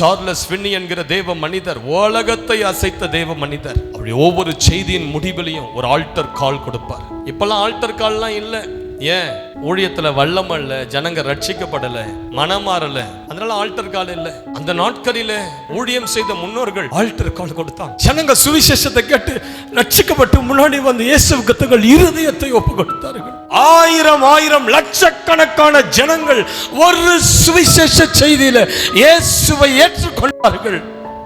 Charles Binny என்கிற தேவ மனிதர், உலகத்தை அசைத்த தேவ மனிதர், அப்படி ஒவ்வொரு செய்தியின் முடிவிலையும் ஒரு ஆல்டர் கால் கொடுப்பார். இப்பெல்லாம் ஆல்டர் கால்லாம் இல்லை. ஏன்? ஊழியத்துல வல்லம் அல்ல, ஜனங்க ரட்சிக்கப்படல, மனமாறல, அதனால ஆல்டர் கால் இல்ல. அந்த நாட்களில ஊழியம் செய்த முன்னோர்கள் ஆல்டர் கால் கொடுத்தாங்க. ஜனங்க சுவிசேஷத்தை கேட்டு ரட்சிக்கப்பட்டு முன்னாடி வந்து இயேசுவுக்கு தங்கள் இருதயத்தை ஒப்பு கொடுத்தார்கள். ஆயிரம் லட்சக்கணக்கான ஜனங்கள் ஒரு சுவிசேஷ செய்தியில இயேசுவை ஏற்றுக்கொண்டார்கள்.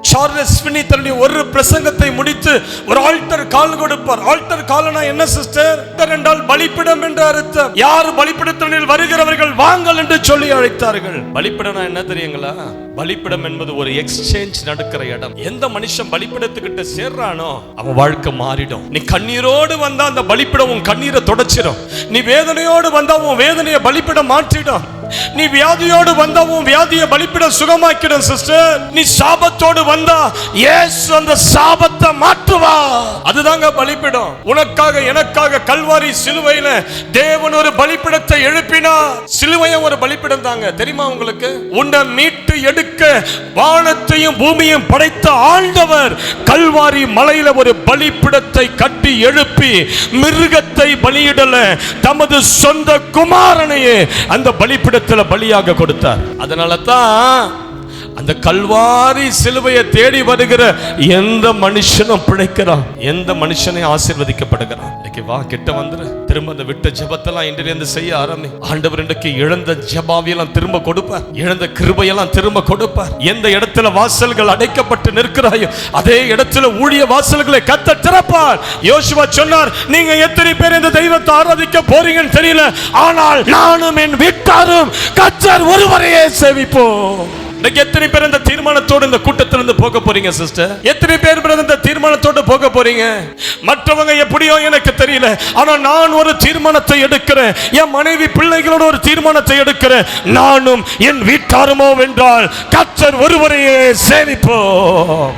சார்லஸ் ஃபின்னி தன்னுடைய ஒரு பிரசங்கத்தை முடித்து ஒரு ஆல்டர் கால் கொடுப்பார். ஆல்டர் கால்னா என்ன சிஸ்டர்? என்றால் பலிப்பிடம் என்ற அர்த்தம். யார் பலிப்பிடத்தில் வருகிறவர்கள் வாங்கள் என்று சொல்லி அழைத்தார்கள். பலிப்பிடம் என்ன தெரியுங்களா? பலிப்பிடம் என்பது ஒரு எக்ஸ்சேஞ்ச் நடக்கிற இடம். எந்த மனுஷன் பலிப்பிடத்துக்கிட்ட சேர்றானோ அவன் வாழ்க்கை மாறிடும். நீ கண்ணீரோடு வந்தா அந்த பலிப்பிடம் உன் கண்ணீரை தொடச்சிடும். நீ வேதனையோடு வந்தா உன் வேதனையை பலிப்பிடம் மாற்றிடும். நீ வியாதியோடு வந்தா உன் வியாதியை பலிப்பிடம் சுகமாக்கிடும் சிஸ்டர். நீ சாபத்தோடு வந்தா இயேசு அந்த சாபத்தை மாற்றுவா. அதுதாங்க பலிப்பிடம். உனக்காக எனக்காக கல்வாரி சிலுவையில தேவன் ஒரு பலிப்பிடத்தை எழுப்பினார். சிலுவையும் ஒரு பலிப்பிடம் தாங்க. தெரியுமா உங்களுக்கு? உன்னை மீட்டு எடுக்க வானத்தையும் பூமியையும் படைத்த ஆண்டவர் கல்வாரி மலையில ஒரு பலிப்பிடத்தை கட்டி எழுப்பி மிருகத்தை பலியிடல, தமது சொந்த குமாரனையே அந்த பலிப்பிட பலியாக கொடுத்தார். அதனால தான் அந்த கல்வாரி சிலுவையை தேடி வருகிற எந்த மனுஷனும் பிழைக்கிறான், எந்த மனுஷனையும் ஆசீர்வதிக்கப்படுகிறான். இன்னைக்கு வா, கிட்ட வந்துரு. திரும்ப அந்த விட்ட ஜெபத்தெல்லாம் இன்றிலிருந்து செய்ய ஆரம்பி. ஆண்டவர் இன்றைக்கு இழந்த ஜெபாவியெல்லாம் திரும்ப கொடுப்பார், இழந்த கிருபையெல்லாம் திரும்ப கொடுப்பார். எந்த இடத்துல வாசல்கள் அடைக்கப்பட்டு நிற்கிறாயோ அதே இடத்துல ஊழிய வாசல்களை கர்த்தர் திறப்பார். யோசுவா சொன்னார், நீங்க எத்தனை பேர் இந்த தெய்வத்தை ஆராதிக்க போறீங்கன்னு தெரியல, ஆனால் நானும் என் வீட்டாரும் கர்த்தர் ஒருவரையே சேவிப்போம். எத்தனை பேர் இந்த தீர்மானத்தோடு இந்த கூட்டத்திலிருந்து போக போறீங்க சிஸ்டர்? எத்தனை பேர் இந்த தீர்மானத்தோடு போக போறீங்க? மற்றவங்க எப்படியோ எனக்கு தெரியல, ஆனா நான் ஒரு தீர்மானத்தை எடுக்கிறேன். என் மனைவி பிள்ளைகளோட ஒரு தீர்மானத்தை எடுக்கிறேன். நானும் என் வீட்டாருமோ வென்றால் கர்த்தர் ஒருவரையே சேவிப்போம்.